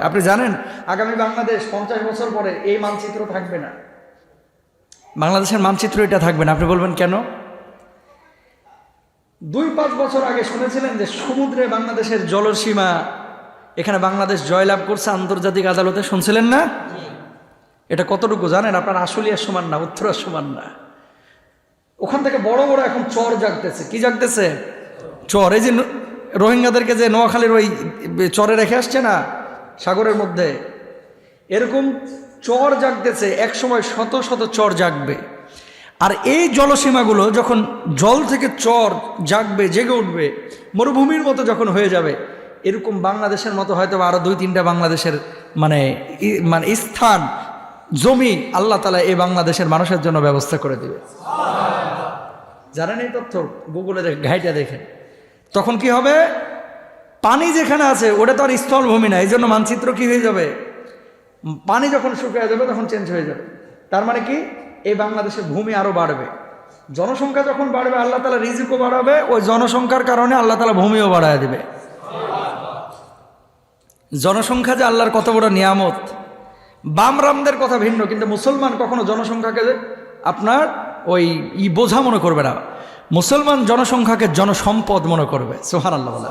আপনি জানেন আগামী বাংলাদেশ 50 বছর পরে এই মানচিত্র থাকবে না, বাংলাদেশের মানচিত্র এটা থাকবে না। আপনি বলবেন কেন? 2-5 বছর আগে শুনেছিলেন যে সমুদ্রে বাংলাদেশের জলসীমা, এখানে বাংলাদেশ জয়লাভ করছে আন্তর্জাতিক আদালতে, শুনছিলেন না? এটা কতটুকু জানেন? আপনার আশুলিয়ার সমান না, উত্তরার সমান না। ওখান থেকে বড় বড় এখন চর জাগতেছে। কি জাগতেছে? চর। এই যে রোহিঙ্গাদেরকে যে নোয়াখালীর ওই চরে রেখে আসছে না সাগরের মধ্যে, এরকম চর জাগতেছে। এক সময় শত শত চর জাগবে। আর এই জলসীমাগুলো যখন জল থেকে চর জাগবে, জেগে উঠবে, মরুভূমির মতো যখন হয়ে যাবে, এরকম বাংলাদেশের মতো হয়তো আরো 2-3টা বাংলাদেশের মানে স্থান, জমি আল্লাহ তাআলা এই বাংলাদেশের মানুষের জন্য ব্যবস্থা করে দিবে। জানেন এই তথ্য? গুগলে ঘাইটা দেখেন। তখন কি হবে? পানি যেখানে আছে ওটা তো আর স্থলভূমি না, এই জন্য মানচিত্র কি হয়ে যাবে? পানি যখন শুকিয়ে যাবে তখন চেঞ্জ হয়ে যাবে। তার মানে কি? এই বাংলাদেশের ভূমি আরো বাড়বে। জনসংখ্যা যখন বাড়বে আল্লাহ তাআলা রিজিকও বাড়াবে, ওই জনসংখ্যার কারণে আল্লাহ তাআলা ভূমিও বাড়ায় দিবে। জনসংখ্যা যে আল্লাহর কত বড় নিয়ামত। বামরামদের কথা ভিন্ন, কিন্তু মুসলমান কখনো জনসংখ্যাকে আপনার ওই বোঝা মনে করবে না। মুসলমান জনসংখ্যাকে জনসম্পদ মনে করবে। সুবহানাল্লাহ বলে।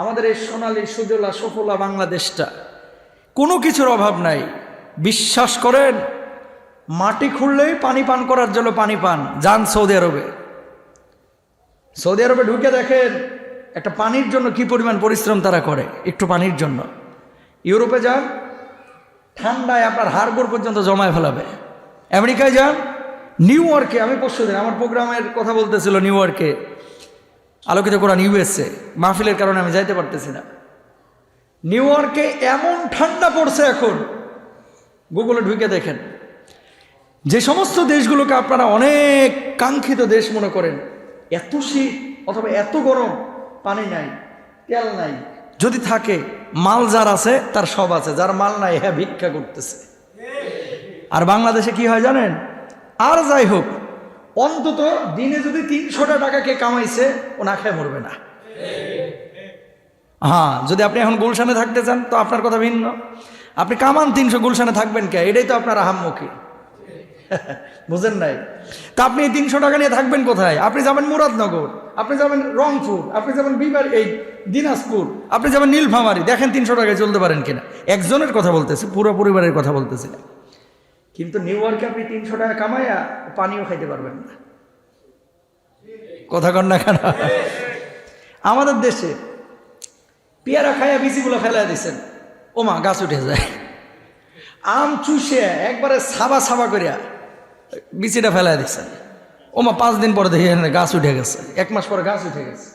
আমাদের এই সোনালী সুজলা সফলা বাংলাদেশটা কোনো কিছুর অভাব নাই। বিশ্বাস করেন, মাটি খুঁড়লেই পানি পান করার জন্য পানি পান। যান সৌদি আরবে, সৌদি আরবে ঢুকে দেখেন একটা পানির জন্য কি পরিমাণ পরিশ্রম তারা করে, একটু পানির জন্য। ইউরোপে যান, ঠান্ডায় আপনার হাড়গোড় পর্যন্ত জমায় ফেলাবে। আমেরিকায় যান, নিউ ইয়র্কে, আমি পরশুদিন আমার প্রোগ্রামের কথা বলতেছিল, নিউ ইয়র্কে আলোকিত কোরআন ইউএসএ মাহফিলের কারণে আমি যাইতে পারতেছি না। নিউ ইয়র্কে এমন ঠান্ডা পড়ছে এখন, গুগলে ঢুকে দেখেন। যে সমস্ত দেশগুলোকে আপনারা অনেক কাঙ্ক্ষিত দেশ মনে করেন, এত শীত অথবা এত গরম, পানি নাই, তেল নাই, যদি থাকে মাল যার আছে তার সব আছে, যার মাল নাই হ্যাঁ ভিক্ষা করতেছে। আর বাংলাদেশে কি হয় জানেন? আর যাই হোক, অন্তত দিনে যদি 300টা টাকা কে কামাইছে ও না খেয়ে মরবে না। হ্যাঁ, যদি আপনি এখন গুলশানে থাকতে চান তো আপনার কথা ভিন্ন। আপনি কামান 300, গুলশানে থাকবেন কে? এটাই তো আপনার আহাম্মকি। বুঝেন নাই? তা আপনি এই 300 টাকা নিয়ে থাকবেন কোথায়? আপনি যাবেন মুরাদনগর, আপনি যাবেন রংপুর, আপনি যাবেন এই দিনাজপুর, আপনি যাবেন নীলফামারী। দেখেন 300 টাকায় চলতে পারেন কিনা। একজনের কথা বলতেছি, পুরো পরিবারের কথা বলতেছি না। কিন্তু নিউ ইয়র্কে আপনি 300 টাকা কামাইয়া পানিও খাইতে পারবেন না। কথা কন না কেন? আমাদের দেশে পেয়ারা খাইয়া বিচিগুলো ফেলাই দিচ্ছেন, ওমা গাছ উঠে যায়। আম চুষে একবারে সাবা সাবা করিয়া বিচিটা ফেলাই দিচ্ছেন, ওমা 5 দিন পরে দেখে গাছ উঠে গেছে, 1 মাস পরে গাছ উঠে গেছে।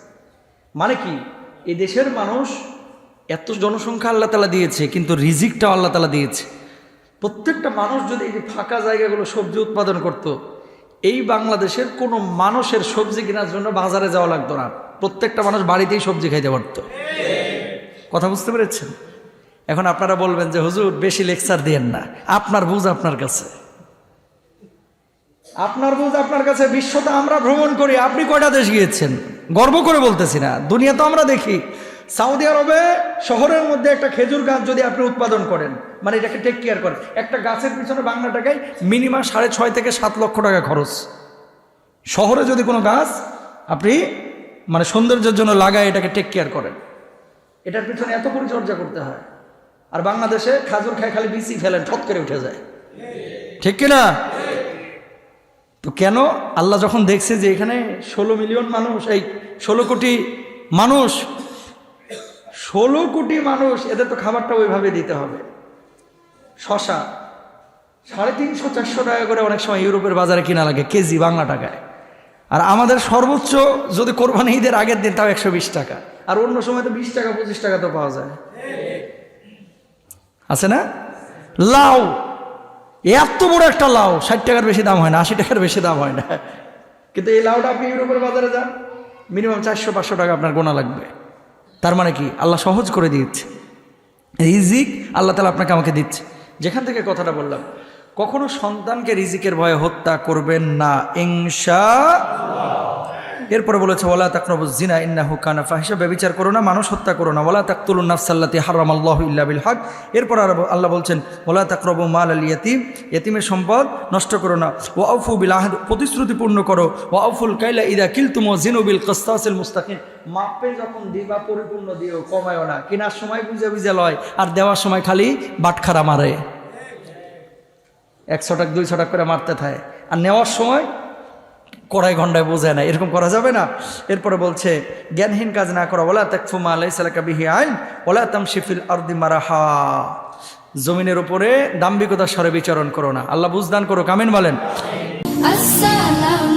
মানে কি? এই দেশের মানুষ এত জনসংখ্যা আল্লাহ তাআলা দিয়েছে, কিন্তু রিজিকটাও আল্লাহ তাআলা দিয়েছে। প্রত্যেকটা মানুষ যদি এই ফাঁকা জায়গাগুলো সবজি উৎপাদন করত, এই বাংলাদেশের কোনো মানুষের সবজি কেনার জন্য বাজারে যাওয়া লাগতো না। প্রত্যেকটা মানুষ বাড়িতেই সবজি খাইতে পারত। কথা বুঝতে পেরেছেন? এখন আপনারা বলবেন যে হুজুর বেশি লেকচার দিয়েন না, আপনার বুঝ আপনার কাছে, আপনার বুঝ আপনার কাছে। বিশ্বতে আমরা ভ্রমণ করি, আপনি কয়টা দেশ গিয়েছেন? গর্ব করে বলতেছি না, দুনিয়া তো আমরা দেখি। সৌদি আরবে শহরের মধ্যে একটা খেজুর গাছ যদি আপনি উৎপাদন করেন, মানে এটাকে টেক কেয়ার করেন, একটা গাছের পিছনে বাংলা টাকায় মিনিমাম 6.5 থেকে 7 লক্ষ টাকা খরচ। শহরে যদি কোনো গাছ আপনি মানে সৌন্দর্যের জন্য লাগায় এটাকে টেক কেয়ার করেন, এটার পিছনে এত পরিচর্যা করতে হয়। আর বাংলাদেশে খাজুর খায় খালি বিচি ফেলেন, ঠক করে উঠে যায়। ঠিক কিনা? তো কেন? আল্লাহ যখন দেখছে যে এখানে 16 মিলিয়ন মানুষ, এই 16 কোটি মানুষ, 16 কোটি মানুষ, এদের তো খাবারটা ওইভাবে দিতে হবে। শশা 350-400 টাকা করে অনেক সময় ইউরোপের বাজারে কিনা লাগে কেজি বাংলা টাকায়। আর আমাদের সর্বোচ্চ যদি কোরবানি ঈদের আগের দিন তাও 120 টাকা, আর অন্য সময় তো 20 টাকা 25 টাকা তো পাওয়া যায়, আছে না? লাউ, এত বড় একটা লাউ 60 টাকার বেশি দাম হয় না, 80 টাকার বেশি দাম হয় না। কিন্তু এই লাউটা আপনি ইউরোপের বাজারে যান, মিনিমাম 400-500 টাকা আপনার গোনা লাগবে। তার মানে কি? আল্লাহ সহজ করে দিচ্ছে রিজিক, আল্লাহ তাআলা আপনাকে আমাকে দিচ্ছে। যেখান থেকে কথাটা বললাম, কখনো সন্তানকে রিজিকের ভয়ে হত্যা করবেন না ইনশাআল্লাহ। এরপরে বলেছে ওয়ালা তাকরাবুজ জিনা ইন্নাহু কানা ফাহিশা, ব্যভিচার করো না, মানুষ হত্যা করো না। ওয়ালা তাকতুলুন নাফসাল্লাতী হারামাল্লাহু ইল্লা বিল হক। এরপর আর আল্লাহ বলছেন ওয়ালা তাকরাবু মাল আল ইয়াতীম, ইতিমের সম্পদ নষ্ট করো না। ওয়া আউফু বিল আহদ, প্রতিশ্রুতি পূর্ণ করো। ওয়া আউফুল কাইলা ইযা কিলতুম ওয়াজিনু বিল কিসতাসিল মুস্তাকিম, মাপে যখন দিবা পরিপূর্ণ দিও, কমায়ও না। কেনার সময় বুঝে বুঝে লয়, আর দেওয়ার সময় খালি বাটখারা মারে, 100 টাকা 200 টাকা করে মারতে থাকে, আর নেওয়ার সময় কড়াই ঘন্টায় বোঝায় না। এরকম করা যাবে না। এরপরে বলছে জ্ঞানহীন কাজ না করা। ওয়ালা তাকফু মা লাইসা লাকা বিহি ইলম ওয়ালা তামশি ফিল আরদি মারাহা, জমিনের উপরে দাম্ভিকতার স্বরে বিচরণ করো না। আল্লাহ বুঝদান করুক, আমিন বলেন। আসসালামু